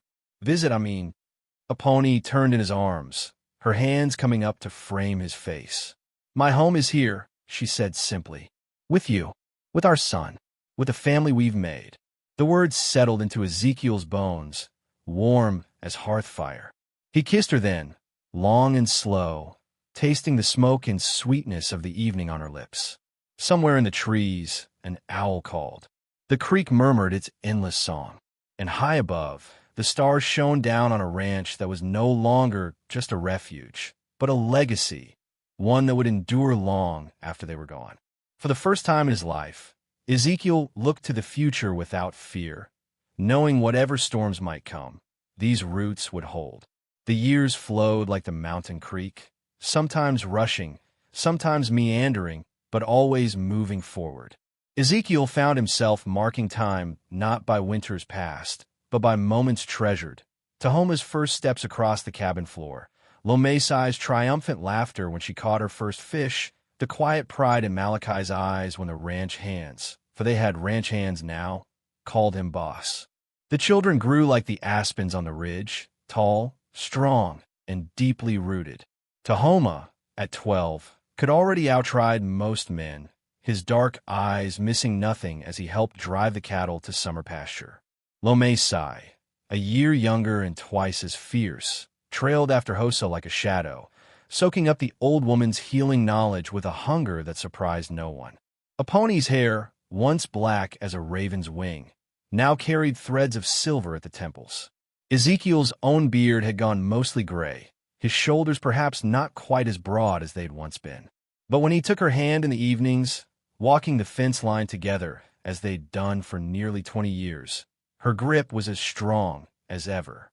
Aponi turned in his arms, her hands coming up to frame his face. "My home is here," she said simply. "With you. With our son. With the family we've made." The words settled into Ezekiel's bones, warm as hearth fire. He kissed her then, long and slow, tasting the smoke and sweetness of the evening on her lips. Somewhere in the trees, an owl called. The creek murmured its endless song, and high above, the stars shone down on a ranch that was no longer just a refuge, but a legacy, one that would endure long after they were gone. For the first time in his life, Ezekiel looked to the future without fear, knowing whatever storms might come, these roots would hold. The years flowed like the mountain creek, sometimes rushing, sometimes meandering, but always moving forward. Ezekiel found himself marking time not by winters past, but by moments treasured. Tahoma's first steps across the cabin floor, Lomesai's triumphant laughter when she caught her first fish, the quiet pride in Malachi's eyes when the ranch hands, for they had ranch hands now, called him boss. The children grew like the aspens on the ridge, tall, strong, and deeply rooted. Tahoma, at 12, could already outride most men, his dark eyes missing nothing as he helped drive the cattle to summer pasture. Lomesai, a year younger and twice as fierce, trailed after Hosa like a shadow, soaking up the old woman's healing knowledge with a hunger that surprised no one. Aponi's hair, once black as a raven's wing, now carried threads of silver at the temples. Ezekiel's own beard had gone mostly gray, his shoulders perhaps not quite as broad as they'd once been. But when he took her hand in the evenings, walking the fence line together as they'd done for nearly 20 years, her grip was as strong as ever.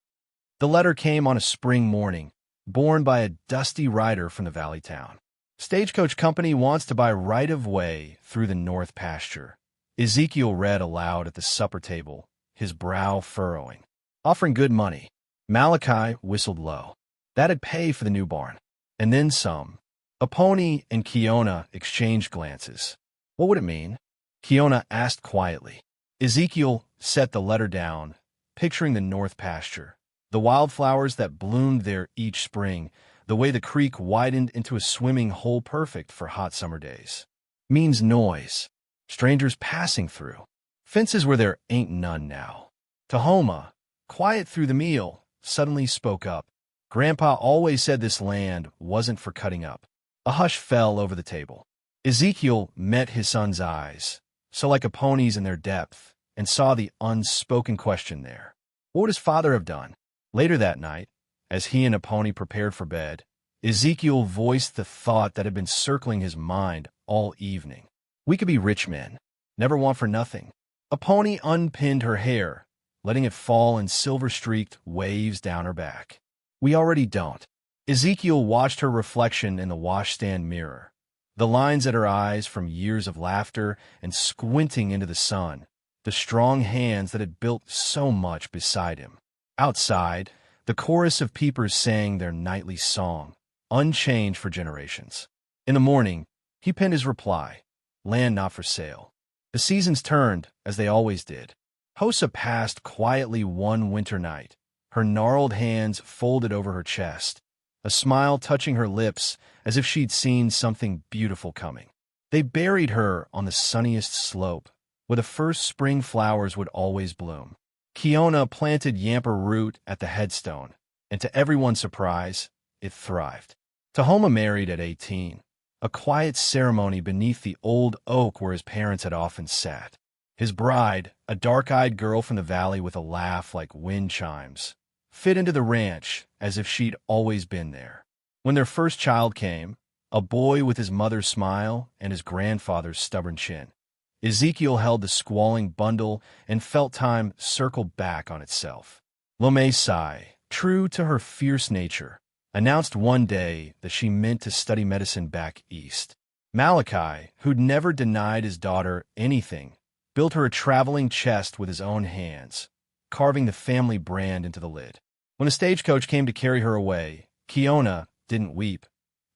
The letter came on a spring morning, borne by a dusty rider from the valley town. "Stagecoach Company wants to buy right-of-way through the north pasture," Ezekiel read aloud at the supper table, his brow furrowing. "Offering good money." Malachi whistled low. That'd pay for the new barn. And then some. Aponi and Kiona exchanged glances. What would it mean? Kiona asked quietly. Ezekiel set the letter down, picturing the north pasture, the wildflowers that bloomed there each spring, the way the creek widened into a swimming hole perfect for hot summer days. Means noise. Strangers passing through. Fences where there ain't none now. Tahoma, quiet through the meal, suddenly spoke up. Grandpa always said this land wasn't for cutting up. A hush fell over the table. Ezekiel met his son's eyes, so like Aponi's in their depth, and saw the unspoken question there. What would his father have done? Later that night, as he and Aponi prepared for bed, Ezekiel voiced the thought that had been circling his mind all evening. We could be rich men, never want for nothing. Aponi unpinned her hair, letting it fall in silver-streaked waves down her back. We already don't. Ezekiel watched her reflection in the washstand mirror, the lines at her eyes from years of laughter and squinting into the sun, the strong hands that had built so much beside him. Outside, The chorus of peepers sang their nightly song, unchanged for generations. In the morning, he penned his reply, "Land not for sale." The seasons turned, as they always did. Hosa passed quietly one winter night, her gnarled hands folded over her chest, a smile touching her lips as if she'd seen something beautiful coming. They buried her on the sunniest slope, where the first spring flowers would always bloom. Kiona planted yamper root at the headstone, and to everyone's surprise, it thrived. Tahoma married at 18, a quiet ceremony beneath the old oak where his parents had often sat. His bride, a dark-eyed girl from the valley with a laugh like wind chimes, fit into the ranch as if she'd always been there. When their first child came, a boy with his mother's smile and his grandfather's stubborn chin, Ezekiel held the squalling bundle and felt time circle back on itself. Lomesai, true to her fierce nature, announced one day that she meant to study medicine back east. Malachi, who'd never denied his daughter anything, built her a traveling chest with his own hands, carving the family brand into the lid. When a stagecoach came to carry her away, Kiona didn't weep.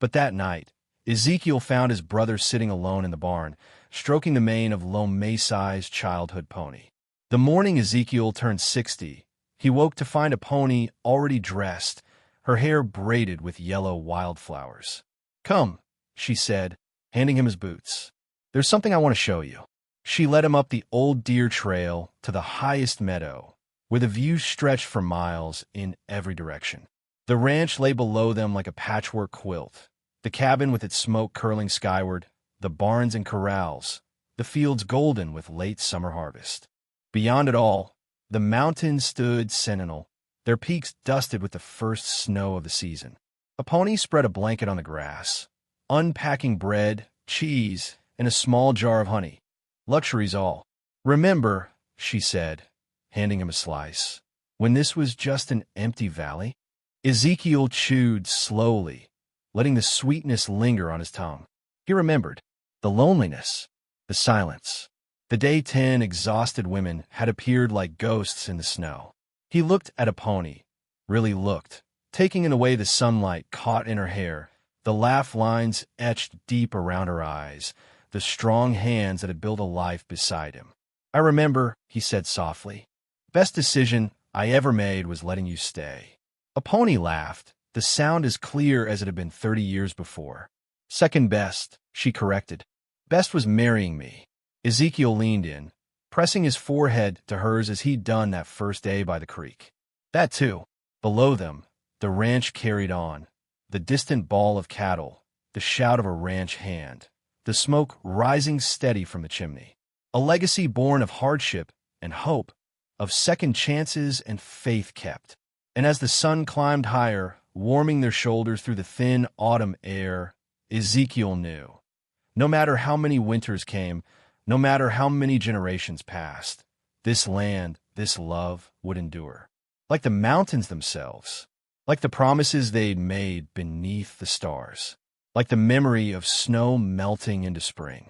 But that night, Ezekiel found his brother sitting alone in the barn, stroking the mane of Lomesai's childhood pony. The morning Ezekiel turned 60, he woke to find a pony already dressed, her hair braided with yellow wildflowers. "Come," she said, handing him his boots. "There's something I want to show you." She led him up the old deer trail to the highest meadow, where the view stretched for miles in every direction. The ranch lay below them like a patchwork quilt, the cabin with its smoke curling skyward, the barns and corrals, the fields golden with late summer harvest. Beyond it all, the mountains stood sentinel, their peaks dusted with the first snow of the season. A pony spread a blanket on the grass, unpacking bread, cheese, and a small jar of honey. Luxuries all. "Remember," she said, handing him a slice, "when this was just an empty valley?" Ezekiel chewed slowly, letting the sweetness linger on his tongue. He remembered the loneliness, the silence. The day 10 exhausted women had appeared like ghosts in the snow. He looked at a pony, really looked, taking in the way the sunlight caught in her hair, the laugh lines etched deep around her eyes, the strong hands that had built a life beside him. "I remember," he said softly. "Best decision I ever made was letting you stay." A pony laughed, the sound as clear as it had been 30 years before. "Second best," she corrected. "Best was marrying me." Ezekiel leaned in, pressing his forehead to hers as he'd done that first day by the creek. That too. Below them, the ranch carried on, the distant bawl of cattle, the shout of a ranch hand, the smoke rising steady from the chimney. A legacy born of hardship and hope, of second chances and faith kept. And as the sun climbed higher, warming their shoulders through the thin autumn air, Ezekiel knew. No matter how many winters came, no matter how many generations passed, this land, this love would endure. Like the mountains themselves, like the promises they'd made beneath the stars, like the memory of snow melting into spring.